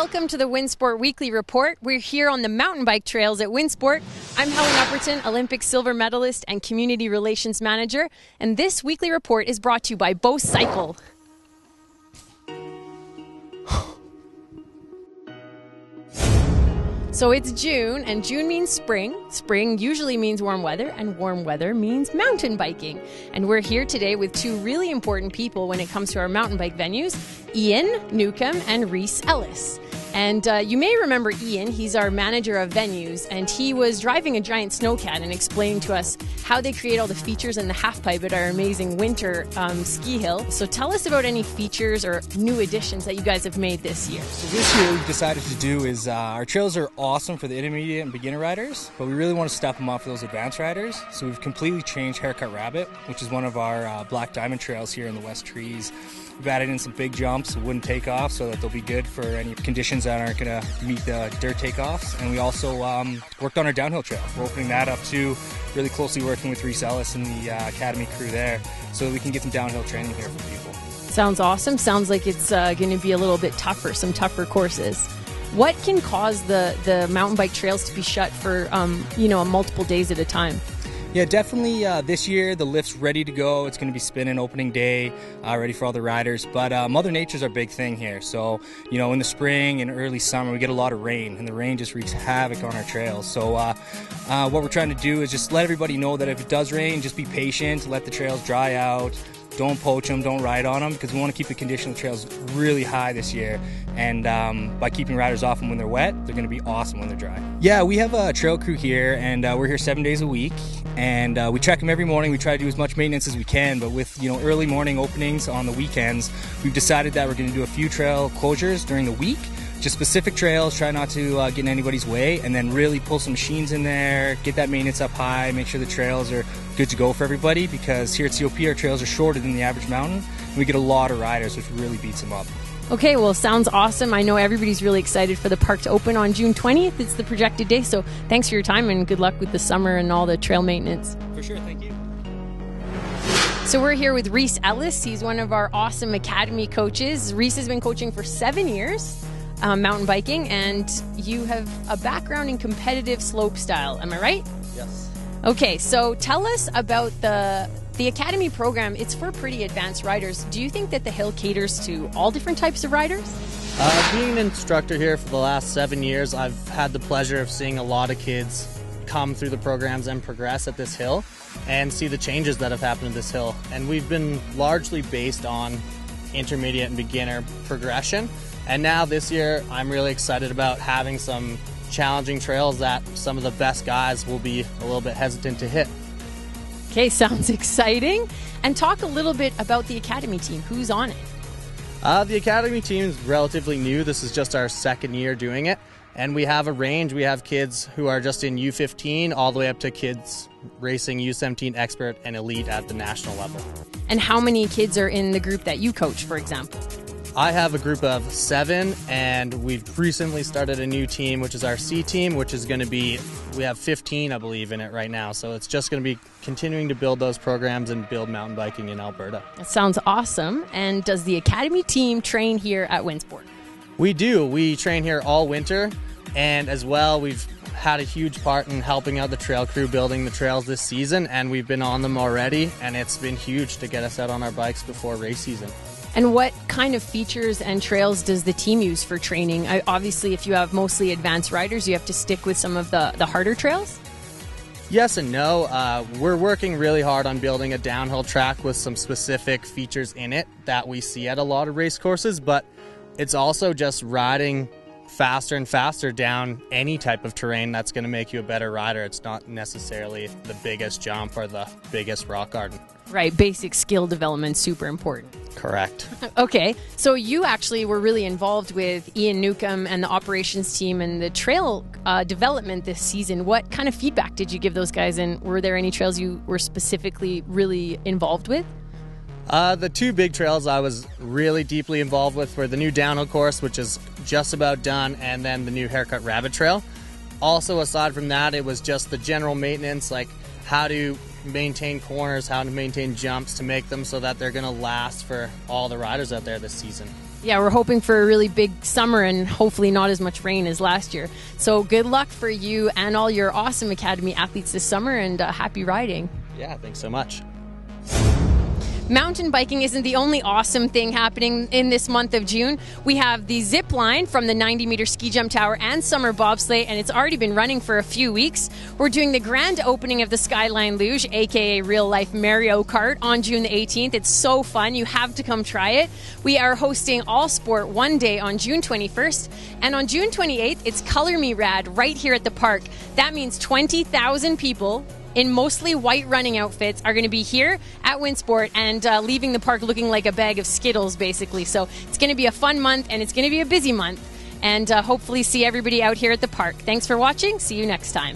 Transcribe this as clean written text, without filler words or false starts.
Welcome to the Winsport Weekly Report. We're here on the mountain bike trails at Winsport. I'm Helen Upperton, Olympic silver medalist and Community Relations Manager, and this weekly report is brought to you by Bow Cycle. So it's June, and June means spring. Spring usually means warm weather, and warm weather means mountain biking. And we're here today with two really important people when it comes to our mountain bike venues, Ian Newcomb and Reese Ellis. And you may remember Ian. He's our manager of venues, and he was driving a giant snowcat and explaining to us how they create all the features in the half pipe at our amazing winter ski hill. So tell us about any features or new additions that you guys have made this year. So this year what we've decided to do is our trails are awesome for the intermediate and beginner riders, but we really want to step them up for those advanced riders. So we've completely changed Haircut Rabbit, which is one of our Black Diamond trails here in the West Trees. We've added in some big jumps, wooden takeoffs, so that they'll be good for any conditions that aren't going to meet the dirt takeoffs. And we also worked on our downhill trail. We're opening that up too, really closely working with Reese Ellis and the Academy crew there, so that we can get some downhill training here for people. Sounds awesome. Sounds like it's going to be a little bit tougher, some tougher courses. What can cause the mountain bike trails to be shut for multiple days at a time? Yeah, definitely this year the lift's ready to go. It's going to be spinning opening day, ready for all the riders. But Mother Nature's our big thing here. So, in the spring and early summer we get a lot of rain, and the rain just wreaks havoc on our trails. So what we're trying to do is just let everybody know that if it does rain, just be patient, let the trails dry out. Don't poach them, don't ride on them, because we want to keep the condition of the trails really high this year. And by keeping riders off them when they're wet, they're going to be awesome when they're dry. Yeah, we have a trail crew here, and we're here 7 days a week. And we check them every morning. We try to do as much maintenance as we can, but with early morning openings on the weekends, we've decided that we're going to do a few trail closures during the week. Just specific trails, try not to get in anybody's way, and then really pull some machines in there, get that maintenance up high, make sure the trails are good to go for everybody, because here at COP our trails are shorter than the average mountain, and we get a lot of riders, which really beats them up. Okay, well, sounds awesome. I know everybody's really excited for the park to open on June 20th. It's the projected day, so thanks for your time and good luck with the summer and all the trail maintenance. For sure, thank you. So we're here with Reese Ellis. He's one of our awesome academy coaches. Reese has been coaching for 7 years. Mountain biking, and you have a background in competitive slope style, am I right? Yes. Okay, so tell us about the Academy program. It's for pretty advanced riders. Do you think that the hill caters to all different types of riders? Being an instructor here for the last 7 years, I've had the pleasure of seeing a lot of kids come through the programs and progress at this hill and see the changes that have happened at this hill. And we've been largely based on intermediate and beginner progression. And now this year, I'm really excited about having some challenging trails that some of the best guys will be a little bit hesitant to hit. Okay, sounds exciting. And talk a little bit about the Academy team. Who's on it? The Academy team is relatively new. This is just our second year doing it. And we have a range. We have kids who are just in U15 all the way up to kids racing U17 expert and elite at the national level. And how many kids are in the group that you coach, for example? I have a group of 7, and we've recently started a new team, which is our C team, which is going to be, we have 15, I believe, in it right now. So it's just going to be continuing to build those programs and build mountain biking in Alberta. That sounds awesome. And does the Academy team train here at Winsport? We do. We train here all winter, and as well, we've had a huge part in helping out the trail crew building the trails this season, and we've been on them already, and it's been huge to get us out on our bikes before race season. And what kind of features and trails does the team use for training? Obviously, if you have mostly advanced riders, you have to stick with some of the harder trails? Yes and no. We're working really hard on building a downhill track with some specific features in it that we see at a lot of race courses, but it's also just riding faster and faster down any type of terrain that's going to make you a better rider. It's not necessarily the biggest jump or the biggest rock garden. Right, basic skill development, super important. Correct. Okay, so you actually were really involved with Ian Newcomb and the operations team and the trail development this season. What kind of feedback did you give those guys, and were there any trails you were specifically really involved with? The 2 big trails I was really deeply involved with were the new downhill course, which is just about done, and then the new Haircut Rabbit Trail. Also, aside from that, it was just the general maintenance, like how to maintain corners, how to maintain jumps to make them so that they're going to last for all the riders out there this season. Yeah, we're hoping for a really big summer and hopefully not as much rain as last year. So good luck for you and all your awesome Academy athletes this summer, and happy riding. Yeah, thanks so much. Mountain biking isn't the only awesome thing happening in this month of June. We have the zip line from the 90-meter ski jump tower and summer bobsleigh, and it's already been running for a few weeks. We're doing the grand opening of the Skyline Luge, aka real-life Mario Kart, on June the 18th. It's so fun. You have to come try it. We are hosting All Sport one day on June 21st, and on June 28th, it's Color Me Rad right here at the park. That means 20,000 people in mostly white running outfits are going to be here at Winsport and leaving the park looking like a bag of Skittles, basically. So it's going to be a fun month, and it's going to be a busy month, and hopefully see everybody out here at the park. Thanks for watching. See you next time.